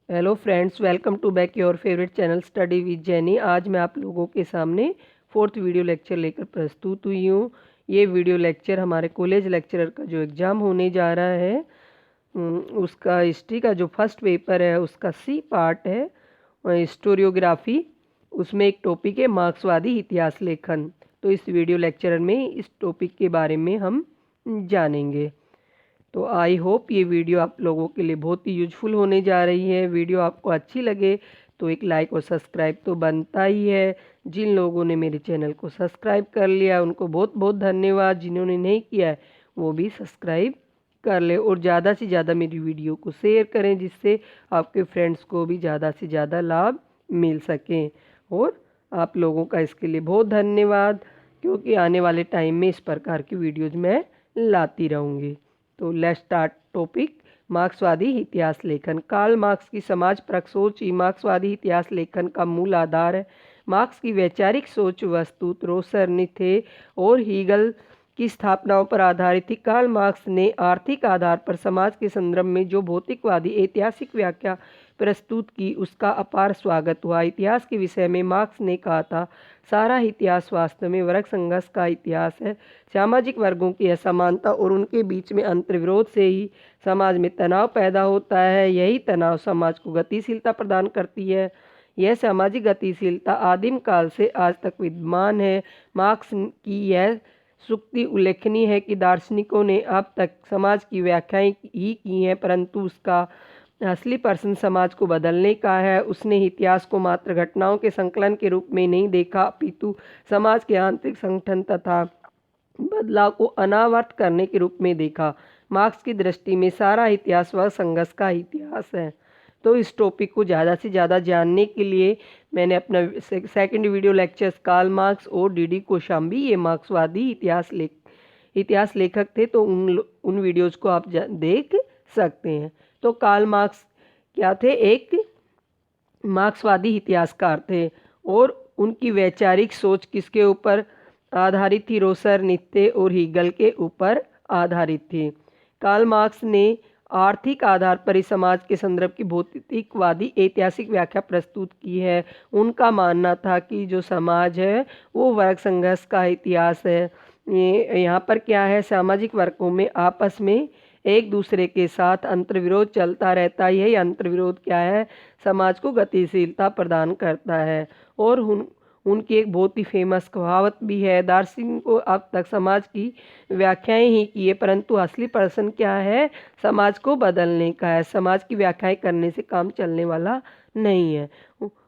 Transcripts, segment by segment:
Hello friends, welcome to back your favourite channel study with Jenny. आज मैं आप लोगों के सामने फोर्थ वीडियो लेक्चर लेकर प्रस्तुत हुई हूँ। ये वीडियो लेक्चर हमारे कॉलेज लेक्चरर का जो एग्ज़ाम होने जा रहा है उसका हिस्ट्री का जो फर्स्ट पेपर है उसका सी पार्ट है, हिस्टोरियोग्राफी। उसमें एक टॉपिक है मार्क्सवादी इतिहास लेखन। तो इस वीडियो लेक्चर में इस टॉपिक के बारे में हम जानेंगे। तो आई होप ये वीडियो आप लोगों के लिए बहुत ही यूजफुल होने जा रही है। वीडियो आपको अच्छी लगे तो एक लाइक और सब्सक्राइब तो बनता ही है। जिन लोगों ने मेरे चैनल को सब्सक्राइब कर लिया उनको बहुत बहुत धन्यवाद। जिन्होंने नहीं किया है वो भी सब्सक्राइब कर ले और ज़्यादा से ज़्यादा मेरी वीडियो को शेयर करें, जिससे आपके फ्रेंड्स को भी ज़्यादा से ज़्यादा लाभ मिल सकें। और आप लोगों का इसके लिए बहुत धन्यवाद, क्योंकि आने वाले टाइम में इस प्रकार की वीडियोज़ मैं लाती रहूँगी। तो लेट्स स्टार्ट टॉपिक मार्क्सवादी इतिहास लेखन। कार्ल मार्क्स की समाज परक सोच ही मार्क्सवादी इतिहास लेखन का मूल आधार है। मार्क्स की वैचारिक सोच वस्तुत रोसर नीथे और हीगल की स्थापनाओं पर आधारित थी। कार्ल मार्क्स ने आर्थिक आधार पर समाज के संदर्भ में जो भौतिकवादी ऐतिहासिक व्याख्या प्रस्तुत की उसका अपार स्वागत हुआ। इतिहास के विषय में मार्क्स ने कहा था, सारा इतिहास वास्तव में वर्ग संघर्ष का इतिहास है। सामाजिक वर्गों की असमानता और उनके बीच में अंतर्विरोध से ही समाज में तनाव पैदा होता है। यही तनाव समाज को गतिशीलता प्रदान करती है। यह सामाजिक गतिशीलता आदिम काल से आज तक विद्यमान है। मार्क्स की यह सूक्ति उल्लेखनीय है कि दार्शनिकों ने अब तक समाज की व्याख्याएं ही की हैं, परंतु उसका असली प्रश्न समाज को बदलने का है। उसने इतिहास को मात्र घटनाओं के संकलन के रूप में नहीं देखा, अपितु समाज के आंतरिक संगठन तथा बदलाव को अनावर्त करने के रूप में देखा। मार्क्स की दृष्टि में सारा इतिहास वह संघर्ष का इतिहास है। तो इस टॉपिक को ज़्यादा से ज़्यादा जानने के लिए मैंने अपना second video lectures Karl Marx और डी कोशाम्बी, ये मार्क्सवादी इतिहास लेखक थे, तो उन वीडियोज़ को आप देख सकते हैं। तो कार्ल मार्क्स क्या थे? एक मार्क्सवादी इतिहासकार थे और उनकी वैचारिक सोच किसके ऊपर आधारित थी? रोसर, नीत्शे और हीगल के ऊपर आधारित थी। कार्ल मार्क्स ने आर्थिक आधार पर ही समाज के संदर्भ की भौतिकवादी ऐतिहासिक व्याख्या प्रस्तुत की है। उनका मानना था कि जो समाज है वो वर्ग संघर्ष का इतिहास है। ये यहाँ पर क्या है, सामाजिक वर्गों में आपस में एक दूसरे के साथ अंतर्विरोध चलता रहता है। यही अंतर्विरोध क्या है, समाज को गतिशीलता प्रदान करता है। और उनकी एक बहुत ही फेमस कहावत भी है, दार्शनिक को अब तक समाज की व्याख्याएं ही की है, परंतु असली प्रश्न क्या है, समाज को बदलने का है। समाज की व्याख्याएं करने से काम चलने वाला नहीं है।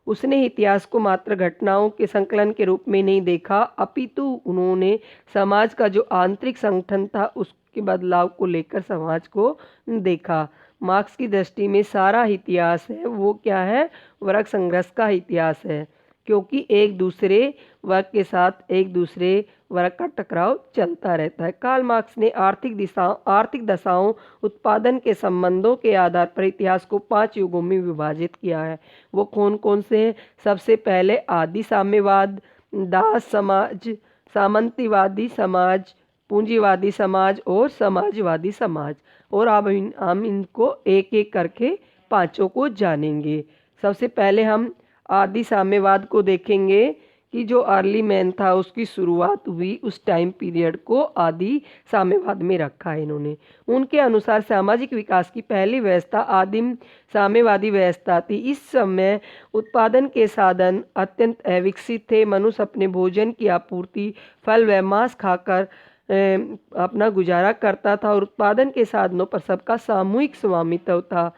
उसने इतिहास को मात्र घटनाओं के संकलन के रूप में नहीं देखा, अपितु उन्होंने समाज का जो आंतरिक संगठन था उसके बदलाव को लेकर समाज को देखा। मार्क्स की दृष्टि में सारा इतिहास है वो क्या है, वर्ग संघर्ष का इतिहास है, क्योंकि एक दूसरे वर्ग के साथ एक दूसरे वर्ग का टकराव चलता रहता है। कार्ल मार्क्स ने आर्थिक दशाओं, उत्पादन के संबंधों के आधार पर इतिहास को 5 युगों में विभाजित किया है। वो कौन कौन से हैं? सबसे पहले आदि साम्यवाद, दास समाज, सामंतीवादी समाज, पूंजीवादी समाज और समाजवादी समाज। और अब हम इनको एक एक करके पांचों को जानेंगे। सबसे पहले हम आदि साम्यवाद को देखेंगे कि जो अर्ली मैन था उसकी शुरुआत हुई, उस टाइम पीरियड को आदि साम्यवाद में रखा है इन्होंने। उनके अनुसार सामाजिक विकास की पहली व्यवस्था आदिम साम्यवादी व्यवस्था थी। इस समय उत्पादन के साधन अत्यंत अविकसित थे। मनुष्य अपने भोजन की आपूर्ति फल व मांस खाकर अपना गुजारा करता था और उत्पादन के साधनों पर सबका सामूहिक स्वामित्व था,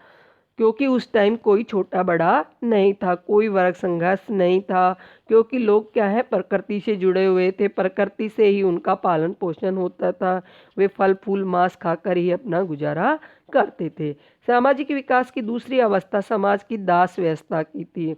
क्योंकि उस टाइम कोई छोटा बड़ा नहीं था, कोई वर्ग संघर्ष नहीं था, क्योंकि लोग क्या है, प्रकृति से जुड़े हुए थे, प्रकृति से ही उनका पालन पोषण होता था। वे फल फूल मांस खाकर ही अपना गुजारा करते थे। सामाजिक विकास की दूसरी अवस्था समाज की दास व्यवस्था की थी।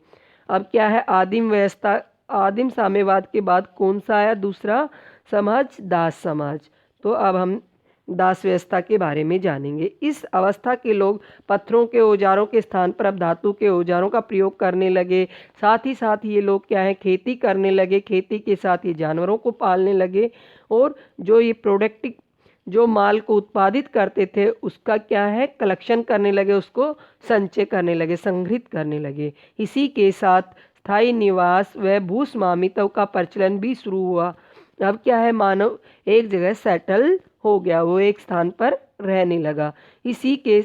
अब क्या है, आदिम व्यवस्था, आदिम साम्यवाद के बाद कौन सा आया दूसरा समाज? दास समाज। तो अब हम दास व्यवस्था के बारे में जानेंगे। इस अवस्था के लोग पत्थरों के औजारों के स्थान पर अब धातु के औजारों का प्रयोग करने लगे। साथ ही साथ ये लोग क्या है, खेती करने लगे, खेती के साथ ये जानवरों को पालने लगे। और जो ये प्रोडक्टिव जो माल को उत्पादित करते थे उसका क्या है कलेक्शन करने लगे, उसको संचय करने लगे, संग्रहित करने लगे। इसी के साथ स्थायी निवास व भूस्वामित्व का प्रचलन भी शुरू हुआ। अब क्या है, मानव एक जगह सेटल हो गया, वो एक स्थान पर रहने लगा। इसी के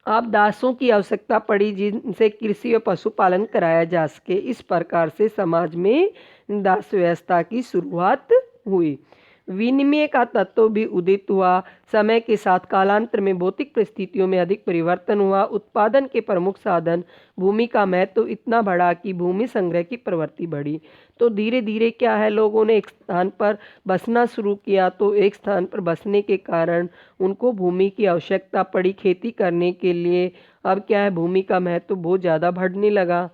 अब दासों की आवश्यकता पड़ी जिनसे कृषि और पशुपालन कराया जा सके। इस प्रकार से समाज में दास व्यवस्था की शुरुआत हुई। विनिमय का तत्व भी उदित हुआ। समय के साथ कालांतर में भौतिक परिस्थितियों में अधिक परिवर्तन हुआ। उत्पादन के प्रमुख साधन भूमि का महत्व इतना बढ़ा कि भूमि संग्रह की प्रवृत्ति बढ़ी। तो धीरे धीरे क्या है, लोगों ने एक स्थान पर बसना शुरू किया, तो एक स्थान पर बसने के कारण उनको भूमि की आवश्यकता पड़ी खेती करने के लिए। अब क्या है, भूमि का महत्व बहुत ज़्यादा बढ़ने लगा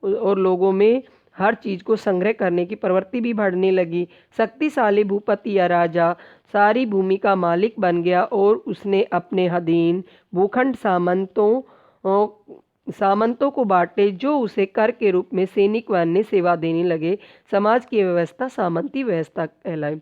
और लोगों में हर चीज़ को संग्रह करने की प्रवृत्ति भी बढ़ने लगी। शक्तिशाली भूपति या राजा सारी भूमि का मालिक बन गया और उसने अपने अधीन भूखंड सामंतों को बांटे, जो उसे कर के रूप में सैनिक व अन्य सेवा देने लगे। समाज की व्यवस्था सामंती व्यवस्था कहलाई।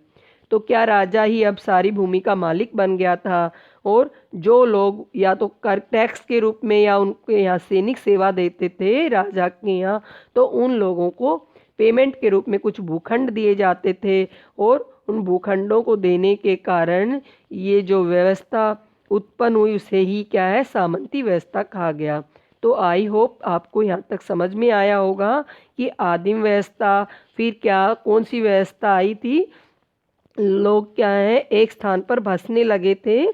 तो क्या राजा ही अब सारी भूमि का मालिक बन गया था और जो लोग या तो कर टैक्स के रूप में या उनके यहाँ सैनिक सेवा देते थे राजा के यहाँ, तो उन लोगों को पेमेंट के रूप में कुछ भूखंड दिए जाते थे और उन भूखंडों को देने के कारण ये जो व्यवस्था उत्पन्न हुई उसे ही क्या है सामंती व्यवस्था कहा गया। तो आई होप आपको यहाँ तक समझ में आया होगा कि आदिम व्यवस्था फिर क्या कौन सी व्यवस्था आई थी। लोग क्या है एक स्थान पर बसने लगे थे।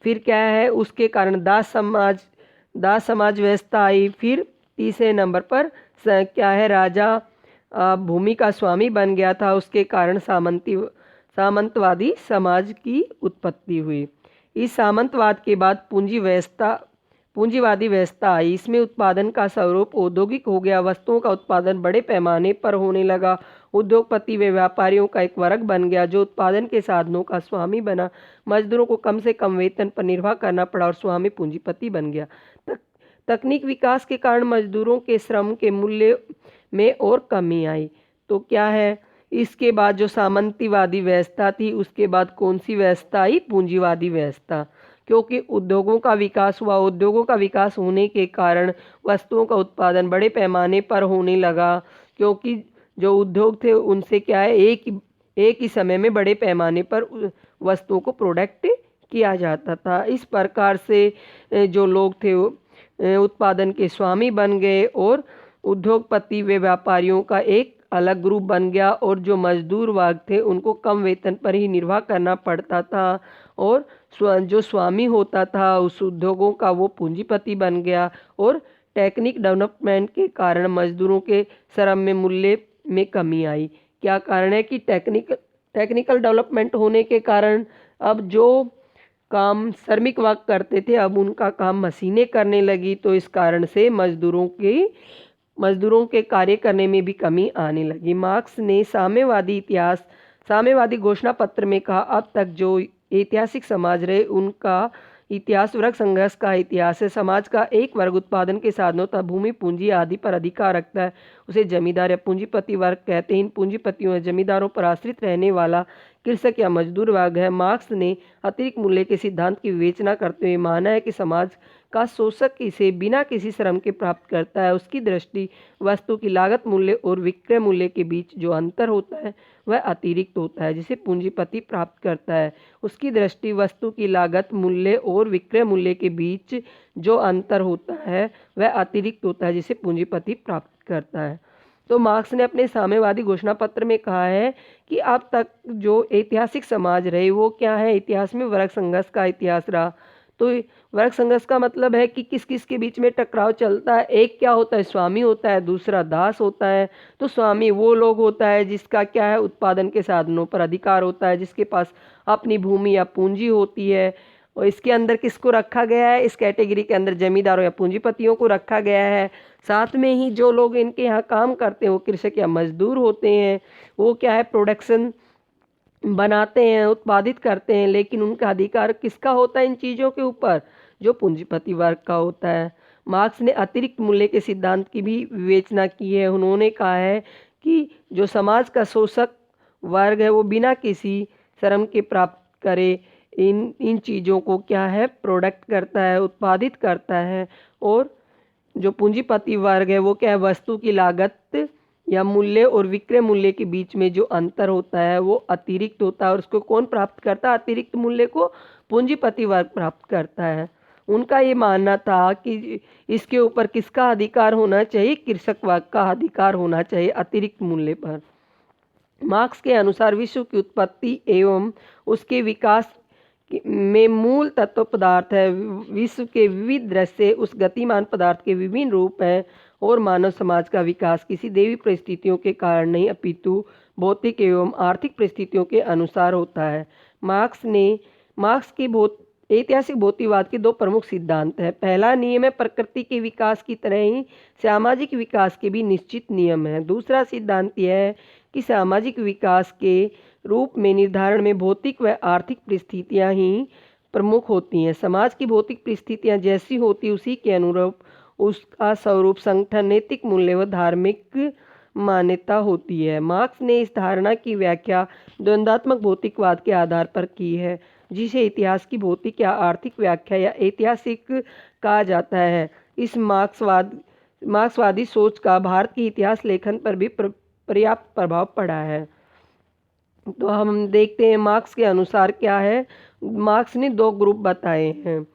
फिर क्या है उसके कारण दास समाज व्यवस्था आई। फिर तीसरे नंबर पर क्या है राजा भूमि का स्वामी बन गया था, उसके कारण सामंतवादी समाज की उत्पत्ति हुई। इस सामंतवाद के बाद पूंजीवादी व्यवस्था आई। इसमें उत्पादन का स्वरूप औद्योगिक हो गया। वस्तुओं का उत्पादन बड़े पैमाने पर होने लगा। उद्योगपति व व्यापारियों का एक वर्ग बन गया जो उत्पादन के साधनों का स्वामी बना। मजदूरों को कम से कम वेतन पर निर्वाह करना पड़ा और स्वामी पूंजीपति बन गया। तकनीक विकास के कारण मजदूरों के श्रम के मूल्य में और कमी आई। तो क्या है, इसके बाद जो सामंतीवादी व्यवस्था थी उसके बाद कौन सी व्यवस्था आई, पूंजीवादी व्यवस्था। क्योंकि उद्योगों का विकास हुआ, उद्योगों का विकास होने के कारण वस्तुओं का उत्पादन बड़े पैमाने पर होने लगा। क्योंकि जो उद्योग थे उनसे क्या है एक ही समय में बड़े पैमाने पर वस्तुओं को प्रोडक्ट किया जाता था। इस प्रकार से जो लोग थे उत्पादन के स्वामी बन गए और उद्योगपति व व्यापारियों का एक अलग ग्रुप बन गया और जो मजदूर वर्ग थे उनको कम वेतन पर ही निर्वाह करना पड़ता था और जो स्वामी होता था उस उद्योगों का वो पूंजीपति बन गया। और टेक्निक डेवलपमेंट के कारण मजदूरों के श्रम में मूल्य में कमी आई। क्या कारण है कि टेक्निकल डेवलपमेंट होने के कारण अब जो काम श्रमिक वर्ग करते थे अब उनका काम मशीनें करने लगी, तो इस कारण से मजदूरों के कार्य करने में भी कमी आने लगी। मार्क्स ने साम्यवादी घोषणा पत्र में कहा, अब तक जो ऐतिहासिक समाज रहे उनका इतिहास वर्ग संघर्ष का इतिहास है। समाज का एक वर्ग उत्पादन के साधनों तथा भूमि पूंजी आदि पर अधिकार रखता है, उसे जमींदार या पूंजीपति वर्ग कहते हैं। इन पूंजीपतियों या जमींदारों पर आश्रित रहने वाला कृषक या मजदूर वर्ग है। मार्क्स ने अतिरिक्त मूल्य के सिद्धांत की विवेचना करते हुए माना है कि समाज का शोषक इसे बिना किसी श्रम के प्राप्त करता है। उसकी दृष्टि वस्तु की लागत मूल्य और विक्रय मूल्य के बीच जो अंतर होता है वह अतिरिक्त होता है जिसे पूंजीपति प्राप्त करता है। उसकी दृष्टि वस्तु की लागत मूल्य और विक्रय मूल्य के बीच जो अंतर होता है वह अतिरिक्त होता है जिसे पूंजीपति प्राप्त करता है। तो मार्क्स ने अपने साम्यवादी घोषणा पत्र में कहा है कि अब तक जो ऐतिहासिक समाज रहे वो क्या है, इतिहास में वर्ग संघर्ष का इतिहास रहा। तो वर्ग संघर्ष का मतलब है कि किस किस के बीच में टकराव चलता है। एक क्या होता है, स्वामी होता है, दूसरा दास होता है। तो स्वामी वो लोग होता है जिसका क्या है उत्पादन के साधनों पर अधिकार होता है, जिसके पास अपनी भूमि या पूंजी होती है। और इसके अंदर किसको रखा गया है, इस कैटेगरी के अंदर जमींदारों या पूंजीपतियों को रखा गया है। साथ में ही जो लोग इनके यहाँ काम करते हैं वो कृषक या मजदूर होते हैं। वो क्या है प्रोडक्शन बनाते हैं, उत्पादित करते हैं, लेकिन उनका अधिकार किसका होता है इन चीज़ों के ऊपर, जो पूंजीपति वर्ग का होता है। मार्क्स ने अतिरिक्त मूल्य के सिद्धांत की भी विवेचना की है। उन्होंने कहा है कि जो समाज का शोषक वर्ग है वो बिना किसी श्रम के प्राप्त करे, इन चीज़ों को क्या है प्रोडक्ट करता है, उत्पादित करता है। और जो पूंजीपति वर्ग है वो क्या है, वस्तु की लागत या मूल्य और विक्रय मूल्य के बीच में जो अंतर होता है वो अतिरिक्त होता है, और उसको कौन प्राप्त करता है, अतिरिक्त मूल्य को पूंजीपति वर्ग प्राप्त करता है। उनका ये मानना था कि इसके ऊपर किसका अधिकार होना चाहिए, कृषक वर्ग का अधिकार होना चाहिए अतिरिक्त मूल्य पर। मार्क्स के अनुसार विश्व की उत्पत्ति एवं उसके विकास में मूल तत्व पदार्थ है। विश्व के विविध दृश्य उस गतिमान पदार्थ के विभिन्न रूप हैं, और मानव समाज का विकास किसी दैवी परिस्थितियों के कारण नहीं अपितु भौतिक एवं आर्थिक परिस्थितियों के अनुसार होता है। मार्क्स के ऐतिहासिक भौतिकवाद के दो प्रमुख सिद्धांत हैं। पहला नियम है प्रकृति के विकास की तरह ही सामाजिक विकास के भी निश्चित नियम हैं। दूसरा सिद्धांत यह है कि सामाजिक विकास के रूप में निर्धारण में भौतिक व आर्थिक परिस्थितियां ही प्रमुख होती हैं। समाज की भौतिक परिस्थितियां जैसी होती उसी के अनुरूप उसका स्वरूप संगठन, नैतिक मूल्य व धार्मिक मान्यता होती है। मार्क्स ने इस धारणा की व्याख्या द्वंद्वात्मक भौतिकवाद के आधार पर की है, जिसे इतिहास की भौतिक या आर्थिक व्याख्या या ऐतिहासिक कहा जाता है। इस मार्क्सवादी सोच का भारत के इतिहास लेखन पर भी पर्याप्त प्रभाव पड़ा है। तो हम देखते हैं मार्क्स के अनुसार क्या है। मार्क्स ने दो ग्रुप बताए हैं,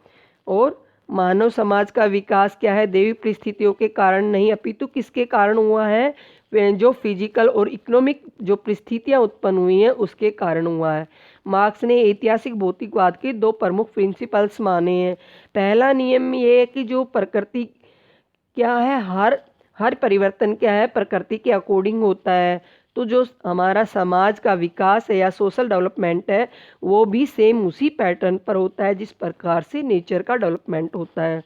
और मानव समाज का विकास क्या है, दैवी परिस्थितियों के कारण नहीं अपितु किसके कारण हुआ है, जो फिजिकल और इकोनॉमिक जो परिस्थितियां उत्पन्न हुई हैं उसके कारण हुआ है। मार्क्स ने ऐतिहासिक भौतिकवाद के दो प्रमुख प्रिंसिपल्स माने हैं। पहला नियम ये है कि जो प्रकृति क्या है, हर परिवर्तन क्या है प्रकृति के अकॉर्डिंग होता है। तो जो हमारा समाज का विकास है या सोशल डेवलपमेंट है वो भी सेम उसी पैटर्न पर होता है जिस प्रकार से नेचर का डेवलपमेंट होता है।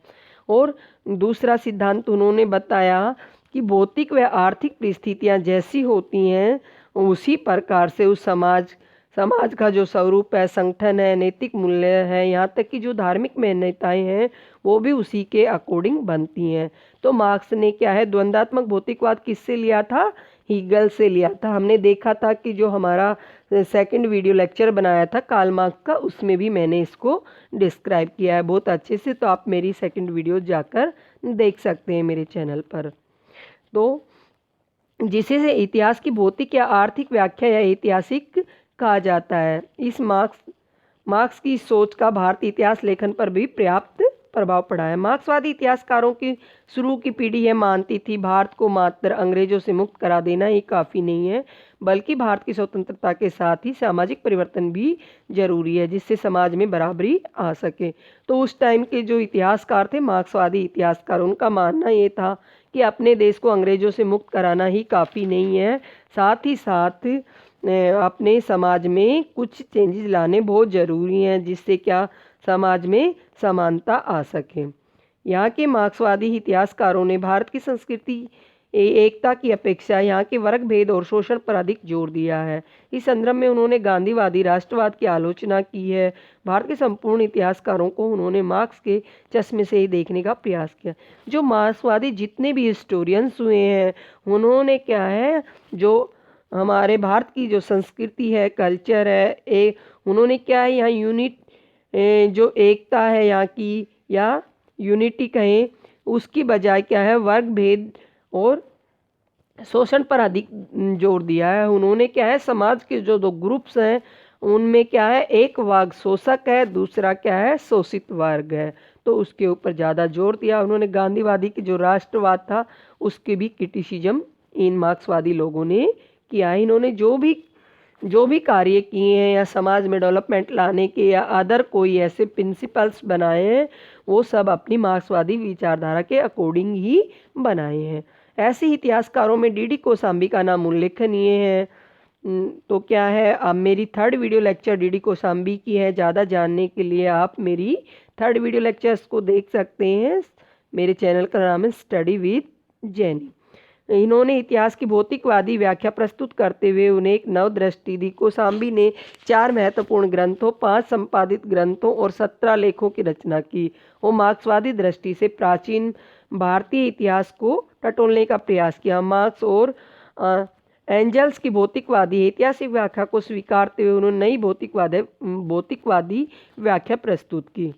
और दूसरा सिद्धांत उन्होंने बताया कि भौतिक व आर्थिक परिस्थितियां जैसी होती हैं उसी प्रकार से उस समाज का जो स्वरूप है, संगठन है, नैतिक मूल्य है, यहाँ तक कि जो धार्मिक मान्यताएं हैं वो भी उसी के अकॉर्डिंग बनती हैं। तो मार्क्स ने क्या है द्वंद्वात्मक भौतिकवाद किससे लिया था, हीगल से लिया था। हमने देखा था कि जो हमारा सेकंड वीडियो लेक्चर बनाया था कार्ल मार्क्स का, उसमें भी मैंने इसको डिस्क्राइब किया है बहुत अच्छे से। तो आप मेरी सेकंड वीडियो जाकर देख सकते हैं मेरे चैनल पर। तो जिसे से इतिहास की भौतिक या आर्थिक व्याख्या या ऐतिहासिक कहा जाता है। इस मार्क्स की सोच का भारतीय इतिहास लेखन पर भी पर्याप्त प्रभाव पड़ा है। मार्क्सवादी इतिहासकारों की शुरू की पीढ़ी यह मानती थी भारत को मात्र अंग्रेजों से मुक्त करा देना ही काफ़ी नहीं है, बल्कि भारत की स्वतंत्रता के साथ ही सामाजिक परिवर्तन भी जरूरी है जिससे समाज में बराबरी आ सके। तो उस टाइम के जो इतिहासकार थे मार्क्सवादी इतिहासकार, उनका मानना ये था कि अपने देश को अंग्रेजों से मुक्त कराना ही काफ़ी नहीं है, साथ ही साथ अपने समाज में कुछ चेंजेस लाने बहुत ज़रूरी हैं जिससे क्या समाज में समानता आ सके। यहाँ के मार्क्सवादी इतिहासकारों ने भारत की संस्कृति एकता की अपेक्षा यहाँ के वर्ग भेद और शोषण पर अधिक जोर दिया है। इस संदर्भ में उन्होंने गांधीवादी राष्ट्रवाद की आलोचना की है। भारत के संपूर्ण इतिहासकारों को उन्होंने मार्क्स के चश्मे से ही देखने का प्रयास किया। जो मार्क्सवादी जितने भी हिस्टोरियंस हुए हैं उन्होंने क्या है जो हमारे भारत की जो संस्कृति है, कल्चर है, उन्होंने क्या है यहाँ जो एकता है यहाँ की या यूनिटी कहें, उसकी बजाय क्या है वर्ग भेद और शोषण पर अधिक जोर दिया है। उन्होंने क्या है समाज के जो दो ग्रुप्स हैं उनमें क्या है एक वर्ग शोषक है, दूसरा क्या है शोषित वर्ग है, तो उसके ऊपर ज़्यादा जोर दिया। उन्होंने गांधीवादी की जो राष्ट्रवाद था उसके भी क्रिटिसिज्म इन मार्क्सवादी लोगों ने किया है। इन्होंने जो भी कार्य किए हैं या समाज में डेवलपमेंट लाने के या अदर कोई ऐसे प्रिंसिपल्स बनाए हैं वो सब अपनी मार्क्सवादी विचारधारा के अकॉर्डिंग ही बनाए हैं। ऐसे इतिहासकारों में डीडी कोशाम्बी का नाम उल्लेखनीय है। तो क्या है, अब मेरी third video lecture DD Kaushambi की है। ज़्यादा जानने के लिए आप मेरी थर्ड वीडियो लेक्चर्स को देख सकते हैं। मेरे चैनल का नाम है स्टडी विद जैनी। इन्होंने इतिहास की भौतिकवादी व्याख्या प्रस्तुत करते हुए उन्हें एक नव दृष्टि दी। कोशाम्बी ने 4 महत्वपूर्ण ग्रंथों, 5 संपादित ग्रंथों और 17 लेखों की रचना की। वो मार्क्सवादी दृष्टि से प्राचीन भारतीय इतिहास को टटोलने का प्रयास किया। मार्क्स और एंजल्स की भौतिकवादी ऐतिहासिक व्याख्या को स्वीकारते हुए उन्होंने नई भौतिकवादी व्याख्या प्रस्तुत की।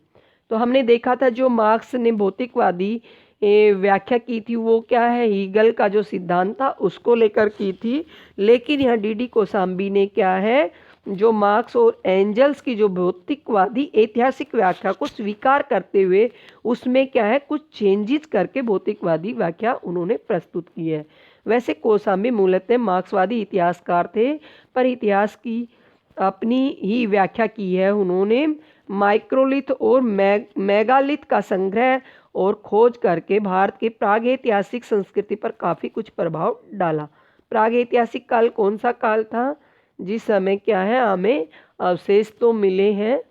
तो हमने देखा था जो मार्क्स ने भौतिकवादी व्याख्या की थी वो क्या है, हीगल का जो सिद्धांत था उसको लेकर की थी। लेकिन यहाँ डी कोसाम्बी ने क्या है, जो मार्क्स और एंजल्स की जो भौतिकवादी ऐतिहासिक व्याख्या को स्वीकार करते हुए उसमें क्या है कुछ चेंजेस करके भौतिकवादी व्याख्या उन्होंने प्रस्तुत की है। वैसे कोसाम्बी मूलतः मार्क्सवादी इतिहासकार थे, पर इतिहास की अपनी ही व्याख्या की है। उन्होंने माइक्रोलिथ और मेगालिथ का संग्रह और खोज करके भारत के प्रागैतिहासिक संस्कृति पर काफ़ी कुछ प्रभाव डाला। प्रागैतिहासिक काल कौन सा काल था, जिस समय क्या है हमें अवशेष तो मिले हैं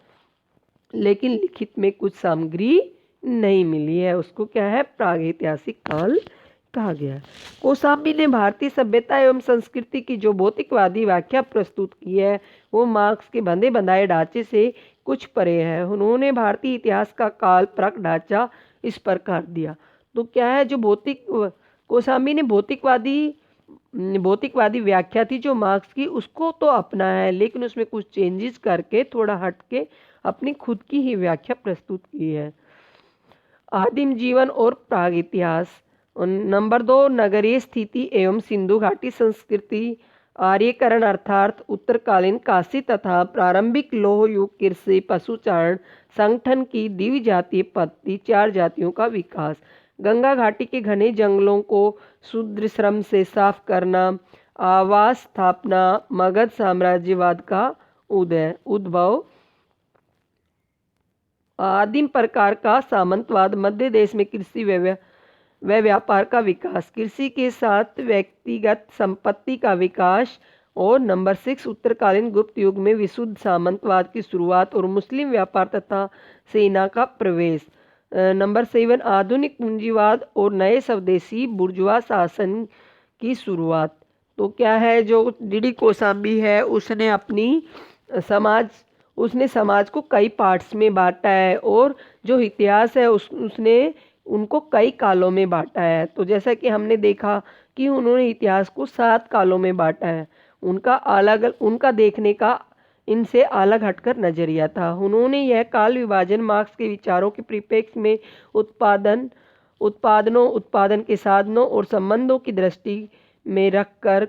लेकिन लिखित में कुछ सामग्री नहीं मिली है, उसको क्या है प्रागैतिहासिक काल कहा गया है। कोसाम्बी ने भारतीय सभ्यता एवं संस्कृति की जो भौतिकवादी व्याख्या प्रस्तुत की है वो मार्क्स के बंधे बंधाए ढांचे से कुछ परे है। उन्होंने भारतीय इतिहास का काल परक ढांचा इस प्रकार दिया। तो क्या है जो कोसाम्बी ने भौतिकवादी व्याख्या थी जो मार्क्स की उसको तो अपना है, लेकिन उसमें कुछ चेंजेस करके थोड़ा हट के अपनी खुद की ही व्याख्या प्रस्तुत की है। आदिम जीवन और प्राग इतिहास। नंबर 2, नगरीय स्थिति एवं सिंधु घाटी संस्कृति। आर्यकरण अर्थात उत्तरकालीन काशी तथा प्रारंभिक लौह युग कृषि पशुचारण संगठन की द्विजातीय पद्धति 4 जातियों का विकास। गंगा घाटी के घने जंगलों को शूद्र श्रम से साफ करना। आवास स्थापना। मगध साम्राज्यवाद का उद्भव। आदिम प्रकार का सामंतवाद। मध्य देश में कृषि व व्यापार का विकास। कृषि के साथ व्यक्तिगत संपत्ति का विकास। और नंबर 6, उत्तरकालीन गुप्त युग में विशुद्ध सामंतवाद की शुरुआत और मुस्लिम व्यापार तथा सेना का प्रवेश। नंबर 7, आधुनिक पूंजीवाद और नए स्वदेशी बुर्जुआ शासन की शुरुआत। तो क्या है जो डी कोसाम्बी है उसने समाज को कई पार्ट्स में बांटा है और जो इतिहास है उसने उनको कई कालों में बांटा है। तो जैसा कि हमने देखा कि उन्होंने इतिहास को 7 कालों में बांटा है। उनका देखने का इनसे अलग हटकर नजरिया था। उन्होंने यह काल विभाजन मार्क्स के विचारों के परिप्रेक्ष्य में उत्पादन के साधनों और संबंधों की दृष्टि में रखकर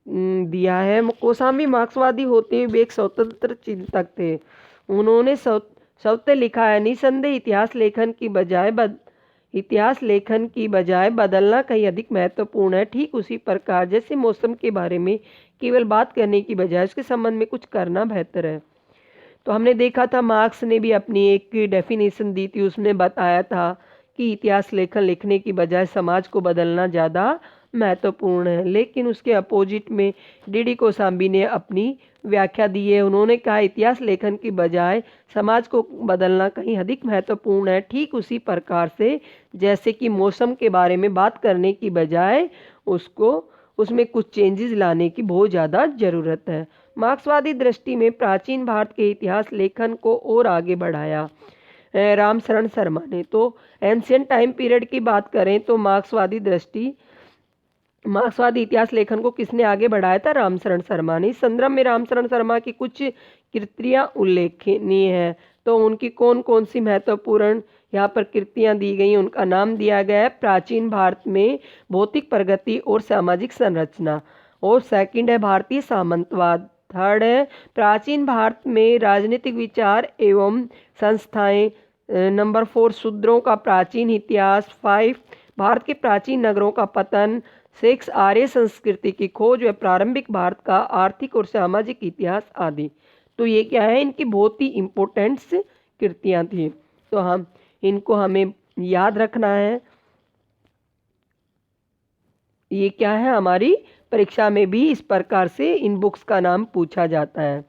दिया है। कोसाम्बी मार्क्सवादी होते हुए एक स्वतंत्र चिंतक थे। उन्होंने स्वतः लिखा है, निसंदेह इतिहास लेखन की बजाय बदलना कहीं अधिक महत्वपूर्ण है। ठीक उसी प्रकार जैसे मौसम के बारे में केवल बात करने की बजाय उसके संबंध में कुछ करना बेहतर है। तो हमने देखा था मार्क्स ने भी अपनी एक डेफिनेशन दी थी, उसने बताया था कि इतिहास लेखन लिखने की बजाय समाज को बदलना ज़्यादा महत्वपूर्ण है। लेकिन उसके अपोजिट में डी कोसाम्बी ने अपनी व्याख्या दी है। उन्होंने कहा इतिहास लेखन की बजाय समाज को बदलना कहीं अधिक महत्वपूर्ण है। ठीक उसी प्रकार से जैसे कि मौसम के बारे में बात करने की बजाय उसमें कुछ चेंजेस लाने की बहुत ज़्यादा ज़रूरत है। मार्क्सवादी दृष्टि में प्राचीन भारत के इतिहास लेखन को और आगे बढ़ाया रामशरण शर्मा ने। तो एंशियंट टाइम पीरियड की बात करें तो मार्क्सवादी इतिहास लेखन को किसने आगे बढ़ाया था, रामशरण शर्मा ने। इस संदर्भ में रामशरण शर्मा की कुछ कृतियां उल्लेखनीय हैं। तो उनकी कौन कौन सी महत्वपूर्ण यहाँ पर कृतियां दी गई, उनका नाम दिया गया है प्राचीन भारत में भौतिक प्रगति और सामाजिक संरचना। और सेकंड है भारतीय सामंतवाद। थर्ड है प्राचीन भारत में राजनीतिक विचार एवं संस्थाएं। नंबर 4, शूद्रों का प्राचीन इतिहास। 5, भारत के प्राचीन नगरों का पतन। 6, आर्य संस्कृति की खोज व प्रारंभिक भारत का आर्थिक और सामाजिक इतिहास आदि। तो ये क्या है, इनकी बहुत ही इम्पोर्टेंट कृतियाँ थी। तो हमें याद रखना है। ये क्या है, हमारी परीक्षा में भी इस प्रकार से इन बुक्स का नाम पूछा जाता है।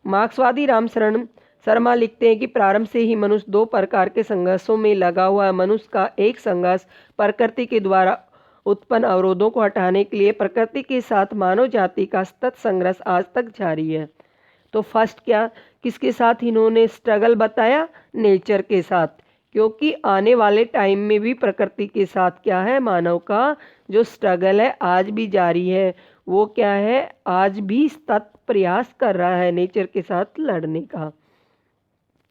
मार्क्सवादी रामशरण शर्मा लिखते हैं कि प्रारंभ से ही मनुष्य 2 प्रकार के संघर्षों में लगा हुआ है। मनुष्य का एक संघर्ष प्रकृति के द्वारा उत्पन्न अवरोधों को हटाने के लिए, प्रकृति के साथ मानव जाति का सतत संघर्ष आज तक जारी है। तो फर्स्ट किसके साथ इन्होंने स्ट्रगल बताया, नेचर के साथ, क्योंकि आने वाले टाइम में भी प्रकृति के साथ क्या है, मानव का जो स्ट्रगल है आज भी जारी है। वो क्या है, आज भी सतत प्रयास कर रहा है नेचर के साथ लड़ने का।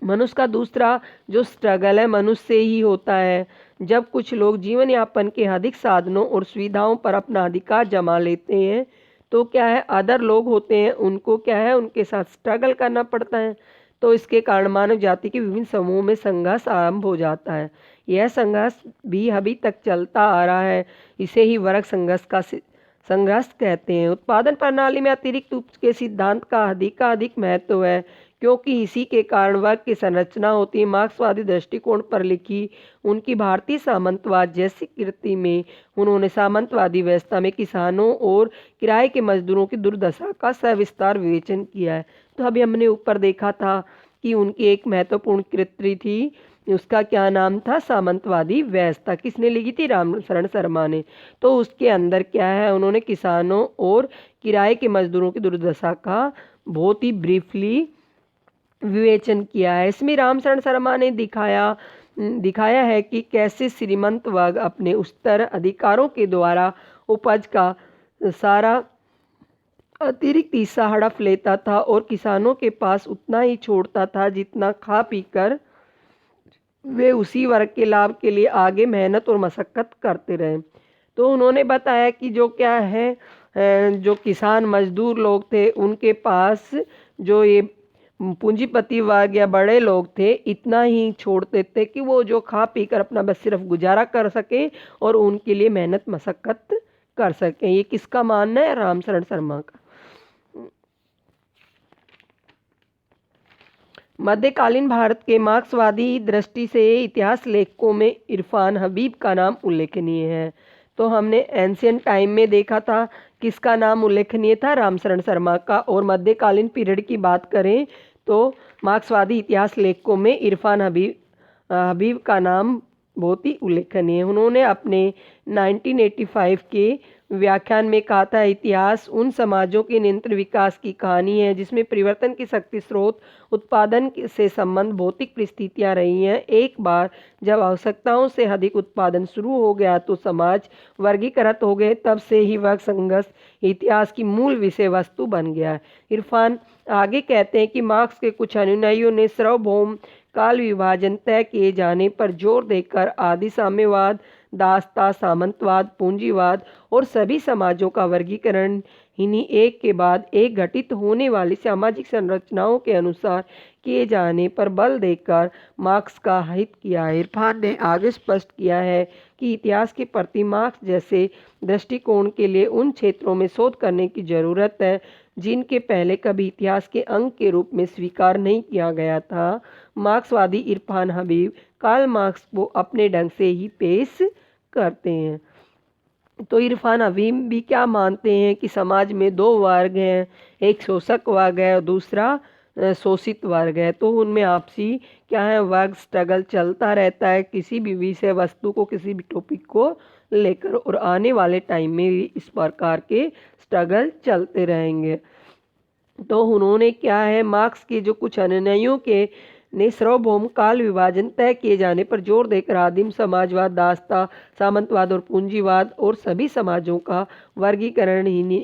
मनुष्य का दूसरा जो स्ट्रगल है मनुष्य से ही होता है। जब कुछ लोग जीवन यापन के अधिक साधनों और सुविधाओं पर अपना अधिकार जमा लेते हैं तो क्या है, अदर लोग होते हैं उनको क्या है, उनके साथ स्ट्रगल करना पड़ता है। तो इसके कारण मानव जाति के विभिन्न समूहों में संघर्ष आरंभ हो जाता है। यह संघर्ष भी अभी तक चलता आ रहा है। इसे ही वर्ग संघर्ष कहते हैं। उत्पादन प्रणाली में अतिरिक्त उपज के सिद्धांत का अधिक महत्व है, क्योंकि इसी के कारण वर्ग की संरचना होती है। मार्क्सवादी दृष्टिकोण पर लिखी उनकी भारतीय सामंतवाद जैसी कृति में उन्होंने सामंतवादी व्यवस्था में किसानों और किराए के मजदूरों की दुर्दशा का सविस्तार विवेचन किया है। तो अभी हमने ऊपर देखा था कि उनकी एक महत्वपूर्ण कृति थी, उसका क्या नाम था, सामंतवादी व्यवस्था। किसने लिखी थी, रामशरण शर्मा ने। तो उसके अंदर क्या है, उन्होंने किसानों और किराए के मजदूरों की दुर्दशा का बहुत ही ब्रीफली विवेचन किया है। इसमें रामशरण शर्मा ने दिखाया है कि कैसे श्रीमंत वर्ग अपने उच्चतर अधिकारों के द्वारा उपज का सारा अतिरिक्त हिस्सा हड़प लेता था और किसानों के पास उतना ही छोड़ता था जितना खा पी कर वे उसी वर्ग के लाभ के लिए आगे मेहनत और मशक्कत करते रहे। तो उन्होंने बताया कि जो क्या है, जो किसान मजदूर लोग थे उनके पास जो ये पूंजीपति वर्ग या बड़े लोग थे इतना ही छोड़ते थे कि वो जो खा पी कर अपना बस सिर्फ गुजारा कर सके और उनके लिए मेहनत मशक्कत कर सकें। ये किसका मानना है, रामशरण शर्मा का। मध्यकालीन भारत के मार्क्सवादी दृष्टि से इतिहास लेखकों में इरफान हबीब का नाम उल्लेखनीय है। तो हमने एंशियंट टाइम में देखा था किसका नाम उल्लेखनीय था, रामशरण शर्मा का। और मध्यकालीन पीरियड की बात करें तो मार्क्सवादी इतिहास लेखकों में इरफान हबीब का नाम बहुत ही उल्लेखनीय है। उन्होंने अपने 1985 के व्याख्यान में कहा था, इतिहास उन समाजों के निरंतर विकास की कहानी है जिसमें परिवर्तन की शक्ति स्रोत उत्पादन से संबंध भौतिक परिस्थितियां रही हैं। एक बार जब आवश्यकताओं से अधिक उत्पादन शुरू हो गया तो समाज वर्गीकृत हो गए। तब से ही वर्ग संघर्ष इतिहास की मूल विषय वस्तु बन गया है। इरफान आगे कहते हैं कि मार्क्स के कुछ अनुयायियों ने सार्वभौम काल विभाजन तय किए जाने पर जोर देकर आदि साम्यवाद, दासता, सामंतवाद, पूंजीवाद और सभी समाजों का वर्गीकरण इन्हीं एक के बाद एक घटित होने वाली सामाजिक संरचनाओं के अनुसार किए जाने पर बल देकर मार्क्स का हित किया है। इरफान ने आगे स्पष्ट किया है कि इतिहास के प्रति मार्क्स जैसे दृष्टिकोण के लिए उन क्षेत्रों में शोध करने की जरूरत है जिनके पहले कभी इतिहास के अंग के रूप में स्वीकार नहीं किया गया था। मार्क्सवादी इरफान हबीब कार्ल मार्क्स को अपने ढंग से ही पेश करते हैं। तो इरफान हबीब भी क्या मानते हैं कि समाज में दो वर्ग हैं, एक शोषक वर्ग है और दूसरा शोषित वर्ग है। तो उनमें आपसी क्या है, वर्ग स्ट्रगल चलता रहता है किसी भी विषय वस्तु को, किसी भी टॉपिक को लेकर, और आने वाले टाइम में भी इस प्रकार के स्ट्रगल चलते रहेंगे। तो उन्होंने क्या है, मार्क्स के जो कुछ अनुयायियों के ने सार्वभौम काल विभाजन तय किए जाने पर जोर देकर आदिम समाजवाद, दासता, सामंतवाद और पूंजीवाद और सभी समाजों का वर्गीकरण ही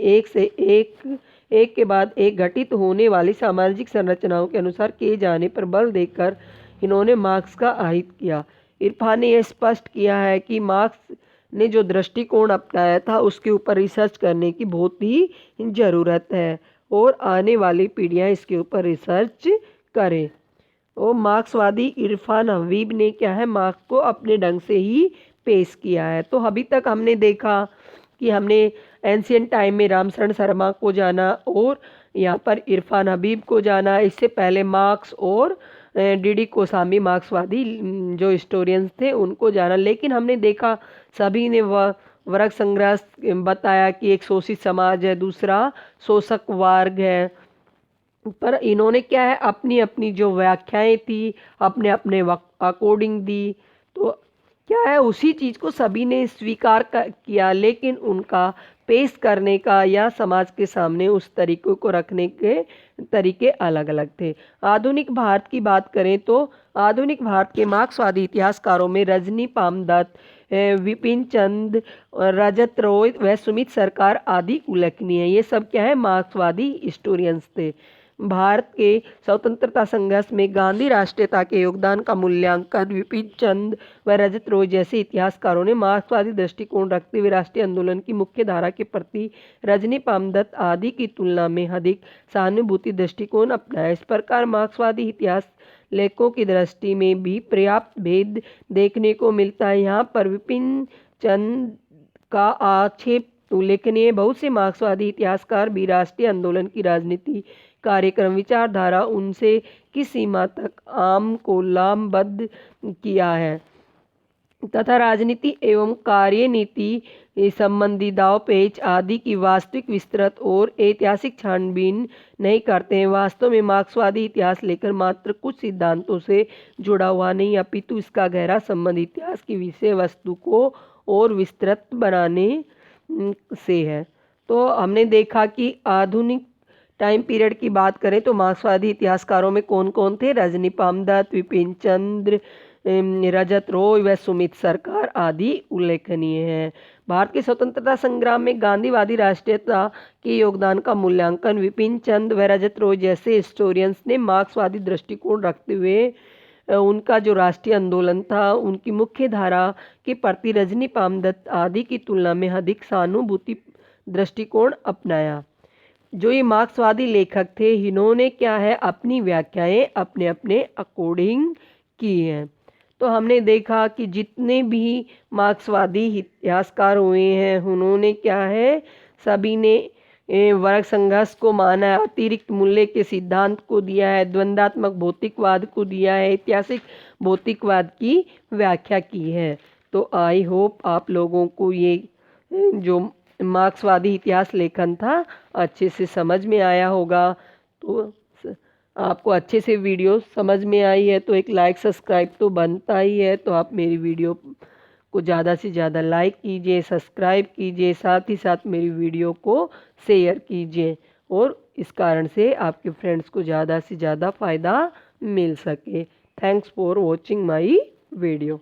एक के बाद एक घटित होने वाली सामाजिक संरचनाओं के अनुसार किए जाने पर बल देकर इन्होंने मार्क्स का आहित किया। इरफान ने यह स्पष्ट किया है कि मार्क्स ने जो दृष्टिकोण अपनाया था उसके ऊपर रिसर्च करने की बहुत ही ज़रूरत है और आने वाली पीढ़ियां इसके ऊपर रिसर्च करें। और मार्क्सवादी इरफान हबीब ने क्या है, मार्क्स को अपने ढंग से ही पेश किया है। तो अभी तक हमने देखा कि हमने एंशियंट टाइम में रामशरण शर्मा को जाना और यहाँ पर इरफान हबीब को जाना। इससे पहले मार्क्स और डीडी कोसामी मार्क्सवादी जो हिस्टोरियंस थे उनको जाना। लेकिन हमने देखा सभी ने वर्ग संघर्ष बताया कि एक शोषित समाज है, दूसरा शोषक वर्ग है। पर इन्होंने क्या है, अपनी अपनी जो व्याख्याएं थी अपने अपने अकॉर्डिंग दी। तो क्या है, उसी चीज़ को सभी ने स्वीकार किया, लेकिन उनका पेश करने का या समाज के सामने उस तरीक़े को रखने के तरीके अलग अलग थे। आधुनिक भारत की बात करें तो आधुनिक भारत के मार्क्सवादी इतिहासकारों में रजनी पामदत्त, विपिन चंद, रजत रॉय व सुमित सरकार आदि उल्लेखनीय है। ये सब क्या है, मार्क्सवादी हिस्टोरियंस थे। भारत के स्वतंत्रता संघर्ष में गांधी राष्ट्रीयता के योगदान का मूल्यांकन विपिन चंद व रजत रॉय जैसे इतिहासकारों ने मार्क्सवादी दृष्टिकोण रखते हुए राष्ट्रीय आंदोलन की मुख्य धारा के प्रति रजनी पामदत्त आदि की तुलना में अधिक सहानुभूति दृष्टिकोण अपनाया। इस प्रकार मार्क्सवादी इतिहास लेखकों की दृष्टि में भी पर्याप्त भेद देखने को मिलता है। यहाँ पर विपिन चंद का आक्षेप उल्लेखनीय। बहुत से मार्क्सवादी इतिहासकार भी राष्ट्रीय आंदोलन की राजनीति कार्यक्रम विचारधारा उनसे किस सीमा तक आम को लामबद्ध किया है तथा राजनीति एवं कार्यनीति संबंधी दावपेच आदि की वास्तविक विस्तृत और ऐतिहासिक छानबीन नहीं करते हैं। वास्तव में मार्क्सवादी इतिहास लेकर मात्र कुछ सिद्धांतों से जुड़ा हुआ नहीं, अपितु इसका गहरा संबंध इतिहास की विषय वस्तु को और विस्तृत बनाने से है। तो हमने देखा कि आधुनिक टाइम पीरियड की बात करें तो मार्क्सवादी इतिहासकारों में कौन कौन थे, रजनी पामदत्त, विपिन चंद्र, रजत रॉय व सुमित सरकार आदि उल्लेखनीय हैं। भारत के स्वतंत्रता संग्राम में गांधीवादी राष्ट्रीयता के योगदान का मूल्यांकन विपिन चंद व रजत रॉय जैसे हिस्टोरियंस ने मार्क्सवादी दृष्टिकोण रखते हुए उनका जो राष्ट्रीय आंदोलन था उनकी मुख्य धारा के प्रति रजनी पामदत्त आदि की तुलना में अधिक सहानुभूति दृष्टिकोण अपनाया। जो ये मार्क्सवादी लेखक थे इन्होंने क्या है, अपनी व्याख्याएं अपने अपने अकॉर्डिंग की हैं। तो हमने देखा कि जितने भी मार्क्सवादी इतिहासकार हुए हैं उन्होंने क्या है, सभी ने वर्ग संघर्ष को माना है, अतिरिक्त मूल्य के सिद्धांत को दिया है, द्वंद्वात्मक भौतिकवाद को दिया है, ऐतिहासिक भौतिकवाद की व्याख्या की है। तो आई होप आप लोगों को ये जो मार्क्सवादी इतिहास लेखन था अच्छे से समझ में आया होगा। तो आपको अच्छे से वीडियो समझ में आई है तो एक लाइक सब्सक्राइब तो बनता ही है। तो आप मेरी वीडियो को ज़्यादा से ज़्यादा लाइक कीजिए, सब्सक्राइब कीजिए, साथ ही साथ मेरी वीडियो को शेयर कीजिए और इस कारण से आपके फ्रेंड्स को ज़्यादा से ज़्यादा फ़ायदा मिल सके। Thanks for watching my video.